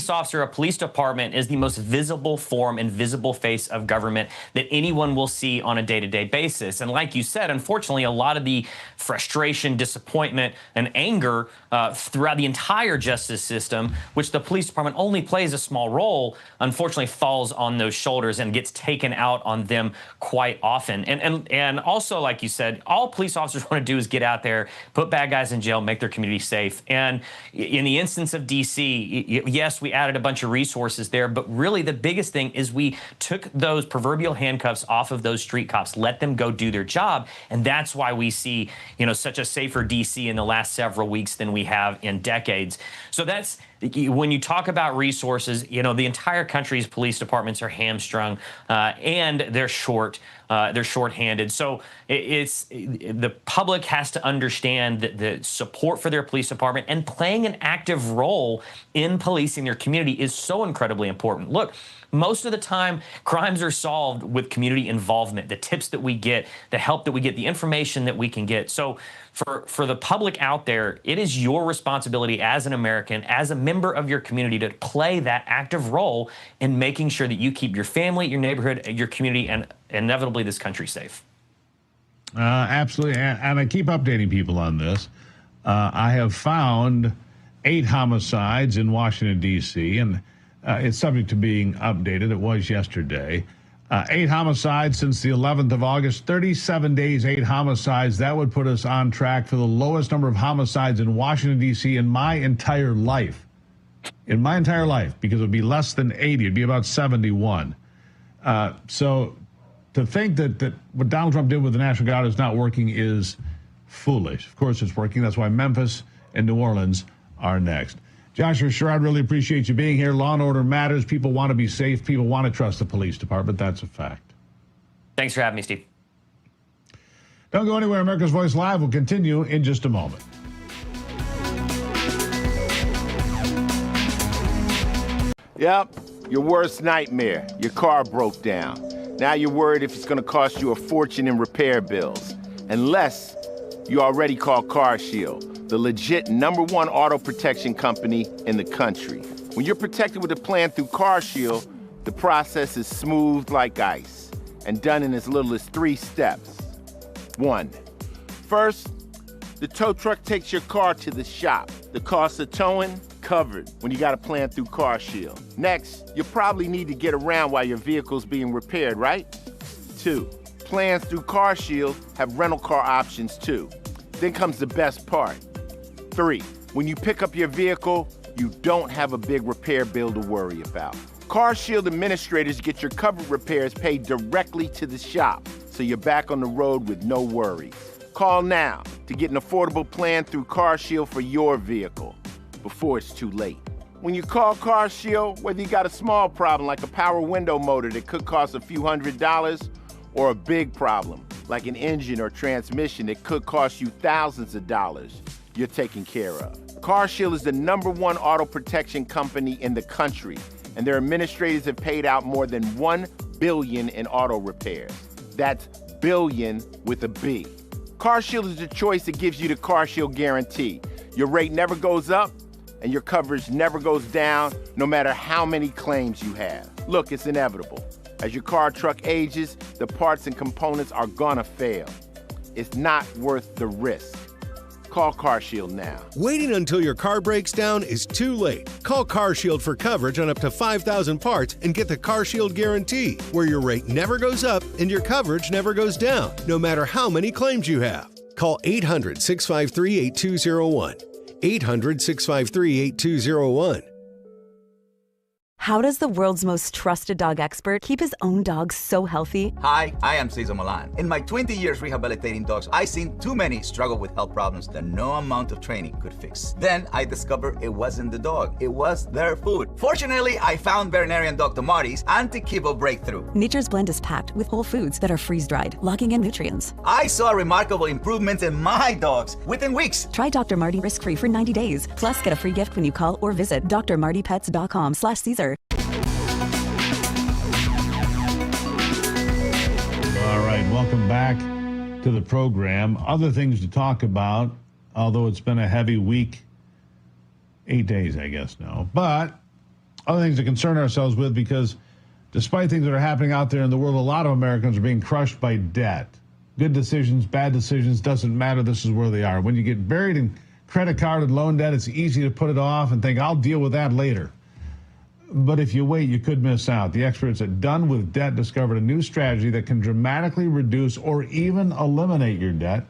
officer, a police department is the most visible form and visible face of government that anyone will see on a day-to-day basis. And like you said, unfortunately, a lot of the frustration, disappointment, and anger throughout the entire justice system, which the police department only plays a small role, unfortunately falls on those shoulders and gets taken out on them quite often. And also, like you said, all police officers want to do is get out there, put bad guys in jail, make their community safe. And in the instance of D.C., yes, we added a bunch of resources there, but really the biggest thing is we took those proverbial handcuffs off of those street cops, let them go do their job, and that's why we see, you know, such a safer D.C. in the last several weeks than we have in decades. So that's, when you talk about resources, you know, the entire country's police departments are hamstrung and they're short-handed. So it's the public has to understand that the support for their police department and playing an active role in policing their community is so incredibly important. Look, most of the time, crimes are solved with community involvement, the tips that we get, the help that we get, the information that we can get. So for the public out there, it is your responsibility as an American, as a member of your community, to play that active role in making sure that you keep your family, your neighborhood, your community, and inevitably this country safe. Absolutely. And I keep updating people on this. I have found 8 homicides in Washington, D.C., and it's subject to being updated. It was yesterday. 8 homicides since the 11th of August, 37 days, 8 homicides. That would put us on track for the lowest number of homicides in Washington, D.C. in my entire life. In my entire life, because it would be less than 80. It'd be about 71. So to think that what Donald Trump did with the National Guard is not working is foolish. Of course it's working. That's why Memphis and New Orleans are next. Joshua Sherrod, really appreciate you being here. Law and order matters. People want to be safe. People want to trust the police department. That's a fact. Thanks for having me, Steve. Don't go anywhere. America's Voice Live will continue in just a moment. Yep, your worst nightmare. Your car broke down. Now you're worried if it's going to cost you a fortune in repair bills. Unless you already called CarShield, the legit #1 auto protection company in the country. When you're protected with a plan through CarShield, the process is smooth like ice and done in as little as 3 steps. 1. First, the tow truck takes your car to the shop. The cost of towing, covered when you got a plan through CarShield. Next, you probably need to get around while your vehicle's being repaired, right? 2. Plans through CarShield have rental car options too. Then comes the best part. 3. When you pick up your vehicle, you don't have a big repair bill to worry about. CarShield administrators get your covered repairs paid directly to the shop, so you're back on the road with no worries. Call now to get an affordable plan through CarShield for your vehicle before it's too late. When you call CarShield, whether you got a small problem like a power window motor that could cost a few $100s, or a big problem like an engine or transmission that could cost you thousands of dollars, you're taken care of. CarShield is the #1 auto protection company in the country, and their administrators have paid out more than $1 billion in auto repairs. That's billion with a B. CarShield is the choice that gives you the CarShield guarantee. Your rate never goes up, and your coverage never goes down, no matter how many claims you have. Look, it's inevitable. As your car or truck ages, the parts and components are gonna fail. It's not worth the risk. Call CarShield now. Waiting until your car breaks down is too late. Call CarShield for coverage on up to 5,000 parts and get the CarShield guarantee, where your rate never goes up and your coverage never goes down, no matter how many claims you have. Call 800-653-8201. 800-653-8201. How does the world's most trusted dog expert keep his own dog so healthy? Hi, I am Cesar Milan. In my 20 years rehabilitating dogs, I've seen too many struggle with health problems that no amount of training could fix. Then I discovered it wasn't the dog, it was their food. Fortunately, I found veterinarian Dr. Marty's Anti-Kibble Breakthrough. Nature's Blend is packed with whole foods that are freeze-dried, locking in nutrients. I saw remarkable improvements in my dogs within weeks. Try Dr. Marty risk-free for 90 days. Plus, get a free gift when you call or visit drmartypets.com/Caesar. All right, welcome back to the program. Other things to talk about, although it's been a heavy week 8 days, I guess now. But other things to concern ourselves with, because despite things that are happening out there in the world, a lot of Americans are being crushed by debt. Good decisions, bad decisions, doesn't matter. This is where they are. When you get buried in credit card and loan debt, it's easy to put it off and think, I'll deal with that later. But if you wait, you could miss out. The experts at Done with Debt discovered a new strategy that can dramatically reduce or even eliminate your debt,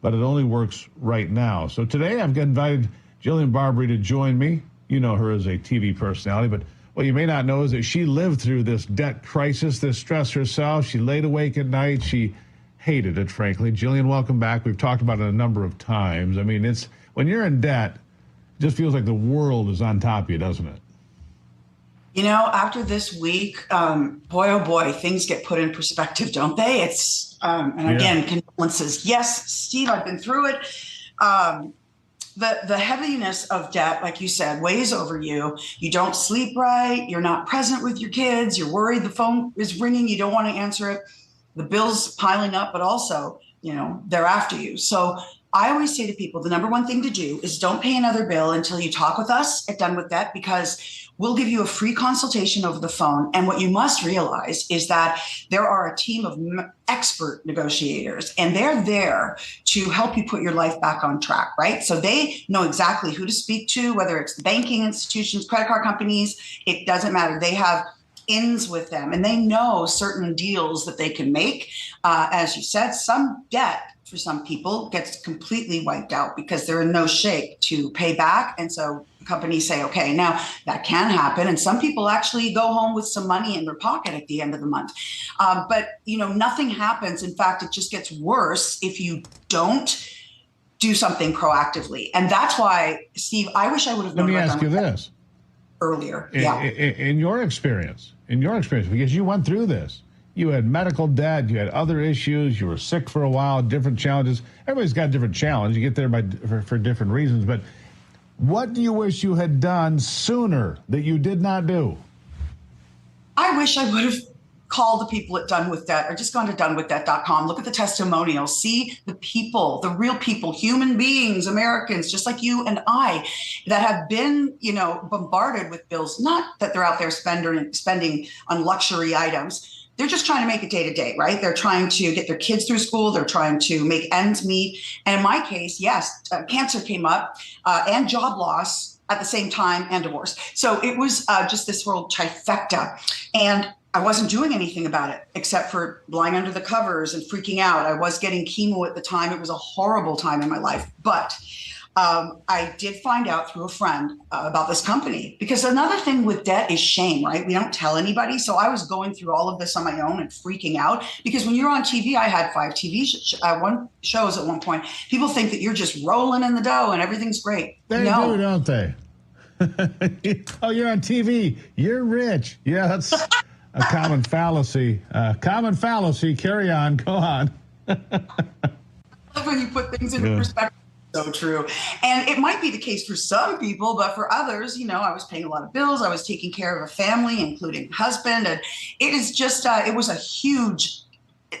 but it only works right now. So today I've invited Jillian Barbary to join me. You know her as a TV personality, but what you may not know is that she lived through this debt crisis, this stress herself. She laid awake at night. She hated it, frankly. Jillian, welcome back. We've talked about it a number of times. I mean, it's when you're in debt, it just feels like the world is on top of you, doesn't it? You know, after this week, boy, oh boy, things get put in perspective, don't they? It's, and again, condolences. Yes, Steve, I've been through it. The heaviness of debt, like you said, weighs over you. You don't sleep right. You're not present with your kids. You're worried the phone is ringing. You don't want to answer it. The bill's piling up, but also, you know, they're after you. So I always say to people, the number one thing to do is don't pay another bill until you talk with us at Done with Debt, because we'll give you a free consultation over the phone. And what you must realize is that there are a team of expert negotiators, and they're there to help you put your life back on track, right? So they know exactly who to speak to, whether it's banking institutions, credit card companies, it doesn't matter. They have ins with them, and they know certain deals that they can make. As you said, some debt for some people gets completely wiped out because they're in no shape to pay back. And so companies say, okay, now that can happen. And some people actually go home with some money in their pocket at the end of the month. But, you know, nothing happens. In fact, it just gets worse if you don't do something proactively. And that's why, Steve, I wish I would have known. Let me ask you this. Earlier. In your experience, because you went through this, you had medical debt, you had other issues, you were sick for a while, different challenges. Everybody's got a different challenge. You get there for different reasons. But what do you wish you had done sooner that you did not do? I wish I would have called the people at Done with Debt, or just gone to donewithdebit.com. Look at the testimonials, see the people, the real people, human beings, Americans, just like you and I, that have been, you know, bombarded with bills. Not that they're out there spending on luxury items. They're just trying to make it day to day, right? They're trying to get their kids through school. They're trying to make ends meet. And in my case, yes, cancer came up and job loss at the same time, and divorce. So it was just this whole trifecta. And I wasn't doing anything about it except for lying under the covers and freaking out. I was getting chemo at the time. It was a horrible time in my life. But I did find out through a friend about this company, because another thing with debt is shame, right? We don't tell anybody. So I was going through all of this on my own and freaking out, because when you're on TV, I had 5 TV shows at one point. People think that you're just rolling in the dough and everything's great. They do, don't they? Oh, you're on TV. You're rich. Yeah, that's a common fallacy. Carry on. Go on. When you put things into perspective. So true. And it might be the case for some people, but for others, you know, I was paying a lot of bills. I was taking care of a family, including husband. And it is just, it was a huge,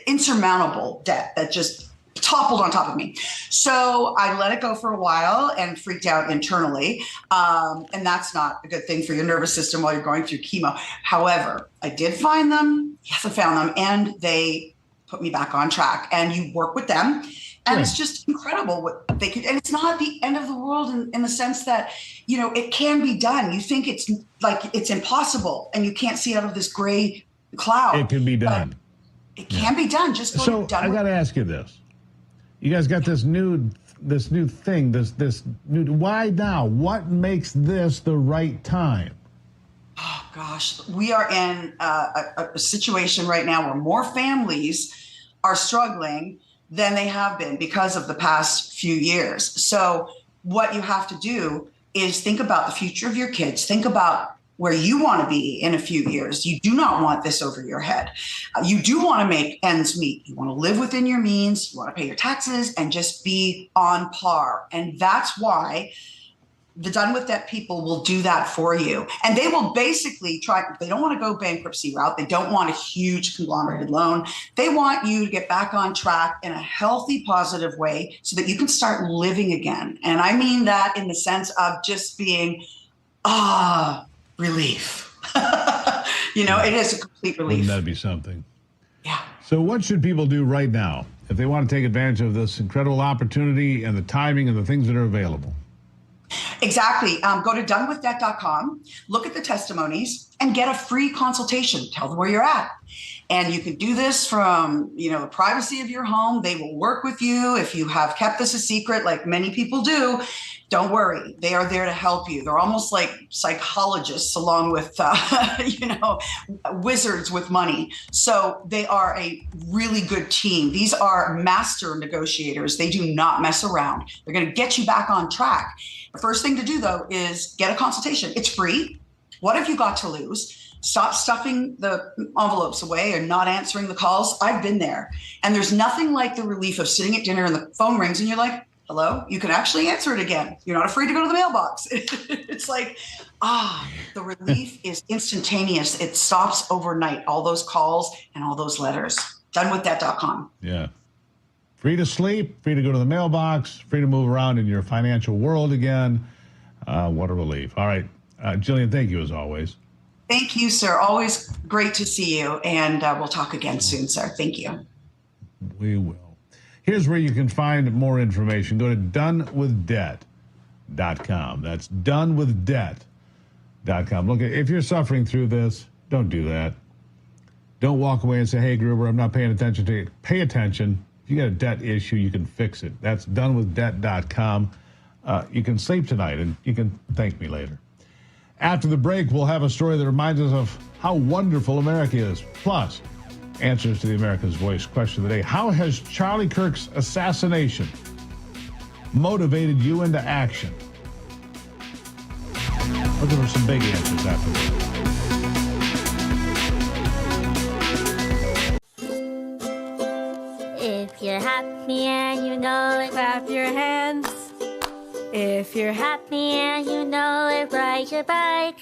insurmountable debt that just toppled on top of me. So I let it go for a while and freaked out internally. And that's not a good thing for your nervous system while you're going through chemo. However, I did find them. Yes, I found them. And they put me back on track. And you work with them. And it's just incredible what they could. And it's not the end of the world in the sense that, you know, it can be done. You think it's like it's impossible and you can't see out of this gray cloud. It can be done. It can be done. Just go So I got to ask you this. You guys got this new thing, this new, why now? What makes this the right time? Oh, gosh. We are in a situation right now where more families are struggling than they have been because of the past few years. So what you have to do is think about the future of your kids. Think about where you want to be in a few years. You do not want this over your head. You do want to make ends meet. You want to live within your means. You want to pay your taxes and just be on par. And that's why the Done With Debt people will do that for you. And they will basically they don't want to go bankruptcy route. They don't want a huge conglomerated loan. They want you to get back on track in a healthy, positive way so that you can start living again. And I mean that in the sense of just being, relief. It is a complete relief. Wouldn't that be something? Yeah. So what should people do right now if they want to take advantage of this incredible opportunity and the timing and the things that are available? Exactly. Go to donewithdebt.com, look at the testimonies, and get a free consultation. Tell them where you're at. And you can do this from, the privacy of your home. They will work with you. If you have kept this a secret, like many people do, don't worry. They are there to help you. They're almost like psychologists along with, wizards with money. So they are a really good team. These are master negotiators. They do not mess around. They're going to get you back on track. The first thing to do, though, is get a consultation. It's free. What have you got to lose? Stop stuffing the envelopes away and not answering the calls. I've been there. And there's nothing like the relief of sitting at dinner and the phone rings and you're like, hello? You can actually answer it again. You're not afraid to go to the mailbox. It's like, the relief is instantaneous. It stops overnight, all those calls and all those letters. Donewithdebt.com. Yeah. Free to sleep, free to go to the mailbox, free to move around in your financial world again. What a relief. All right. Jillian, thank you as always. Thank you, sir. Always great to see you. And we'll talk again soon, sir. Thank you. We will. Here's where you can find more information. Go to donewithdebt.com. That's donewithdebt.com. Look, if you're suffering through this, don't do that. Don't walk away and say, hey, Gruber, I'm not paying attention to it. Pay attention. If you got a debt issue, you can fix it. That's donewithdebt.com. You can sleep tonight, and you can thank me later. After the break, we'll have a story that reminds us of how wonderful America is. Plus, answers to the America's Voice question of the day. How has Charlie Kirk's assassination motivated you into action? Looking for some big answers after this. If you're happy and you know it, clap your hands. If you're happy and you know it, ride your bike.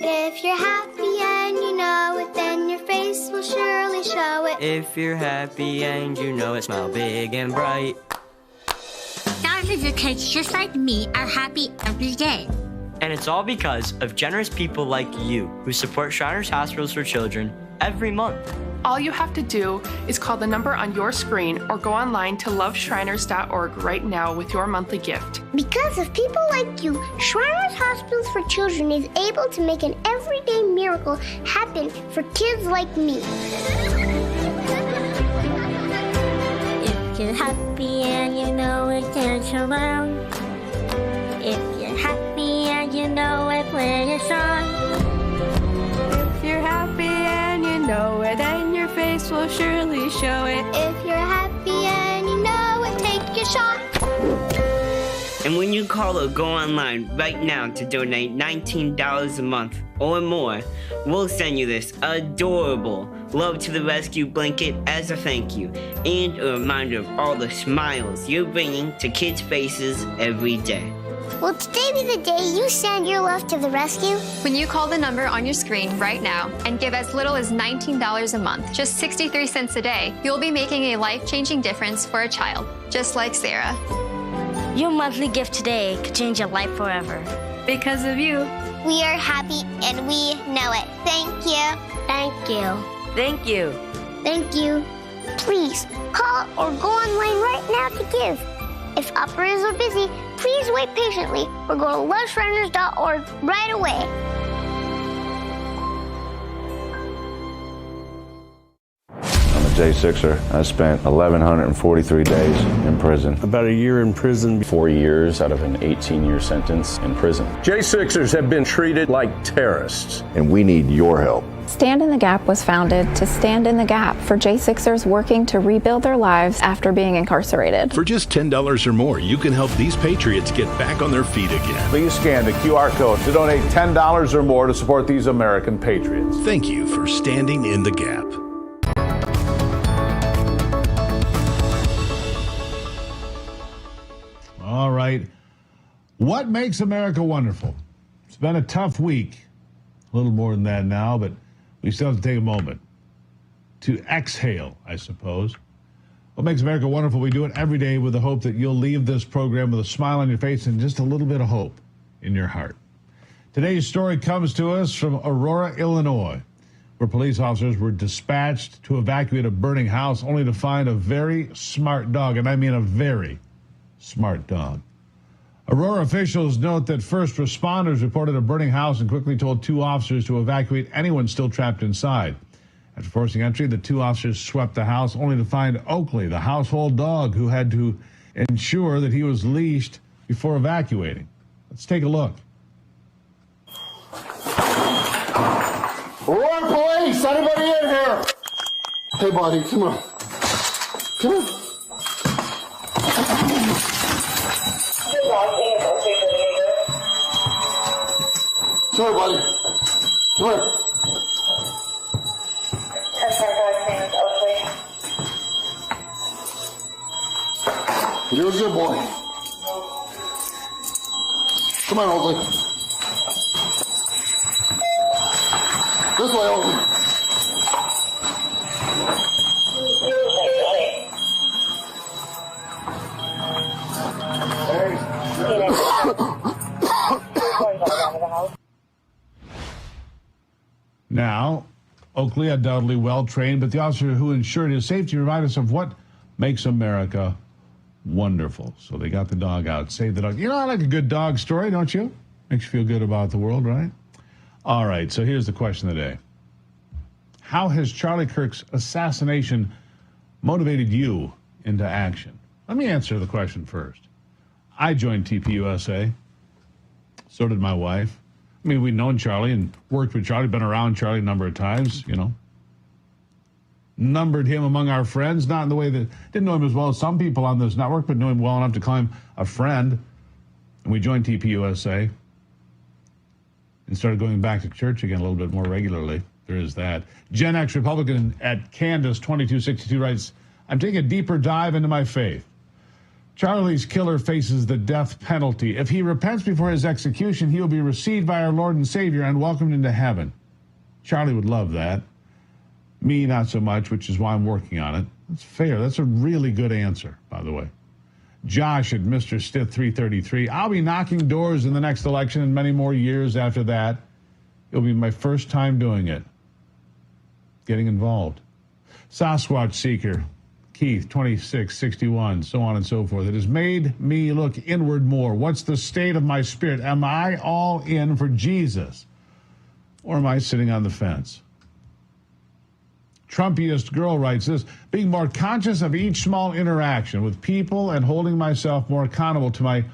If you're happy and you know it, then your face will surely show it. If you're happy and you know it, smile big and bright. Thousands of kids just like me are happy every day. And it's all because of generous people like you who support Shriners Hospitals for Children every month. All you have to do is call the number on your screen or go online to loveshriners.org right now with your monthly gift. Because of people like you, Shriners Hospitals for Children is able to make an everyday miracle happen for kids like me. If you're happy and you know it, dance around. If you're happy and you know it, play a song. If you're happy and you know it, then your face will surely show it. If you're happy and you know it, take your shot. And when you call or go online right now to donate $19 a month or more, we'll send you this adorable Love to the Rescue blanket as a thank you and a reminder of all the smiles you're bringing to kids' faces every day. Will today be the day you send your love to the rescue? When you call the number on your screen right now and give as little as $19 a month, just 63 cents a day, you'll be making a life-changing difference for a child, just like Sarah. Your monthly gift today could change your life forever. Because of you. We are happy and we know it. Thank you. Thank you. Thank you. Thank you. Please call or go online right now to give. If operators are busy, please wait patiently or go to loveshriners.org right away. I'm a J6er. I spent 1,143 days in prison. About a year in prison. 4 years out of an 18-year sentence in prison. J6ers have been treated like terrorists. And we need your help. Stand in the Gap was founded to stand in the gap for J6ers working to rebuild their lives after being incarcerated. For just $10 or more, you can help these patriots get back on their feet again. Please scan the QR code to donate $10 or more to support these American patriots. Thank you for standing in the gap. All right. What makes America wonderful? It's been a tough week. A little more than that now, but we still have to take a moment to exhale, I suppose. What makes America wonderful? We do it every day with the hope that you'll leave this program with a smile on your face and just a little bit of hope in your heart. Today's story comes to us from Aurora, Illinois, where police officers were dispatched to evacuate a burning house only to find a very smart dog, and I mean a very smart dog. Aurora officials note that first responders reported a burning house and quickly told 2 officers to evacuate anyone still trapped inside. After forcing entry, the 2 officers swept the house only to find Oakley, the household dog, who had to ensure that he was leashed before evacuating. Let's take a look. Aurora Police, anybody in here? Hey, buddy, come on. Come on. Sorry, buddy. Come here. You're a good boy. Come on, Oakley. This way, Oakley. Now, Oakley undoubtedly well trained, but the officer who ensured his safety reminded us of what makes America wonderful. So they got the dog out, saved the dog. You know, I like a good dog story, don't you? Makes you feel good about the world, right? All right, so here's the question of the day. How has Charlie Kirk's assassination motivated you into action? Let me answer the question first. I joined TPUSA. So did my wife. I mean, we'd known Charlie and worked with Charlie, been around Charlie a number of times, you know. Numbered him among our friends, not in the way that, didn't know him as well as some people on this network, but knew him well enough to call him a friend. And we joined TPUSA and started going back to church again a little bit more regularly. There is that. Gen X Republican at Candace 2262 writes, I'm taking a deeper dive into my faith. Charlie's killer faces the death penalty. If he repents before his execution, he will be received by our Lord and Savior and welcomed into heaven. Charlie would love that. Me, not so much, which is why I'm working on it. That's fair. That's a really good answer, by the way. Josh at Mr. Stiff 333. I'll be knocking doors in the next election and many more years after that. It'll be my first time doing it. Getting involved. Sasquatch Seeker. Keith, 2661, so on and so forth. It has made me look inward more. What's the state of my spirit? Am I all in for Jesus? Or am I sitting on the fence? Trumpiest girl writes this, being more conscious of each small interaction with people and holding myself more accountable to my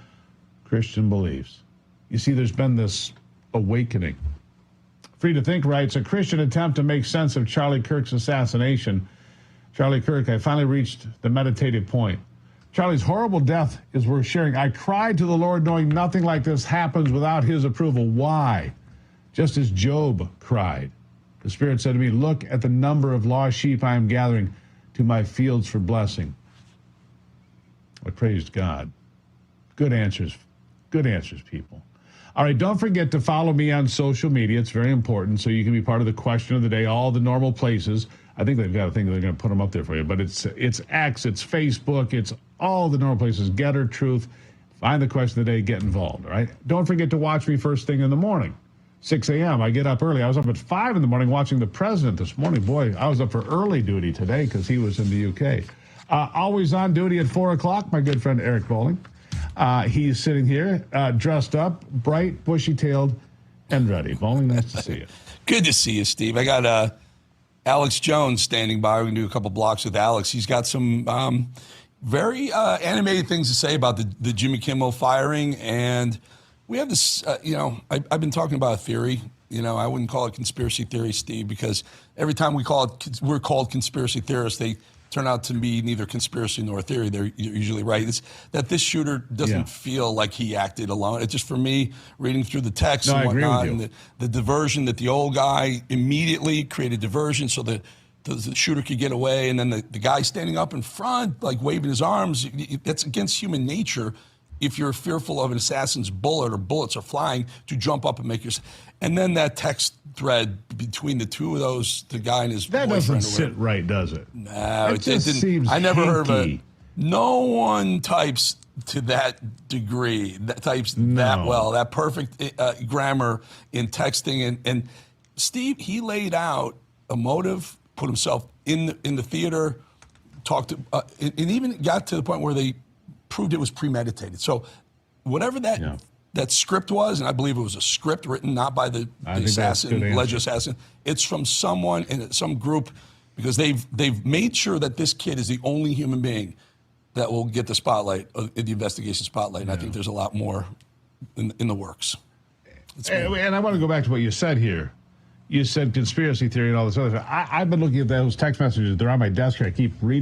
Christian beliefs. You see, there's been this awakening. Free to Think writes, a Christian attempt to make sense of Charlie Kirk's assassination. Charlie Kirk, I finally reached the meditative point. Charlie's horrible death is worth sharing. I cried to the Lord knowing nothing like this happens without his approval. Why? Just as Job cried. The Spirit said to me, look at the number of lost sheep I am gathering to my fields for blessing. I praised God. Good answers. Good answers, people. All right, don't forget to follow me on social media. It's very important so you can be part of the question of the day, all the normal places. I think they've got a thing they're going to put them up there for you, but it's X, it's Facebook, it's all the normal places. Getter, Truth, find the question of the day, get involved, all right? Don't forget to watch me first thing in the morning, 6 a.m. I get up early. I was up at 5 in the morning watching the president this morning. Boy, I was up for early duty today because he was in the UK. Always on duty at 4 o'clock, my good friend Eric Bowling. He's sitting here, dressed up, bright, bushy-tailed, and ready. Bowling, nice to see you. Good to see you, Steve. I got Alex Jones standing by. We can do a couple blocks with Alex. He's got some very animated things to say about the Jimmy Kimmel firing. And we have this, I've been talking about a theory. I wouldn't call it conspiracy theory, Steve, because every time we're called conspiracy theorists, they turn out to be neither conspiracy nor theory. They're usually right. It's that this shooter doesn't feel like he acted alone. It's just, for me, reading through the text and whatnot, and the diversion that the old guy immediately created diversion so that the shooter could get away, and then the guy standing up in front, like waving his arms, that's against human nature. if you're fearful of an assassin's bullet or bullets are flying, to jump up and make your. And then that text thread between the two of those, the guy and his that boyfriend. Doesn't sit right, does it? No, it just didn't. Seems I never heard of hinky. it. No one types to that degree, that well, that perfect grammar in texting. And Steve, he laid out a motive, put himself in the theater, talked to, and even got to the point where they proved it was premeditated. So whatever that script was, and I believe it was a script written not by the assassin, alleged assassin, it's from someone in some group, because they've made sure that this kid is the only human being that will get the spotlight, the investigation spotlight. And I think there's a lot more in the works. And I want to go back to what you said here. You said conspiracy theory and all this other stuff. I've been looking at those text messages. They're on my desk here. I keep reading.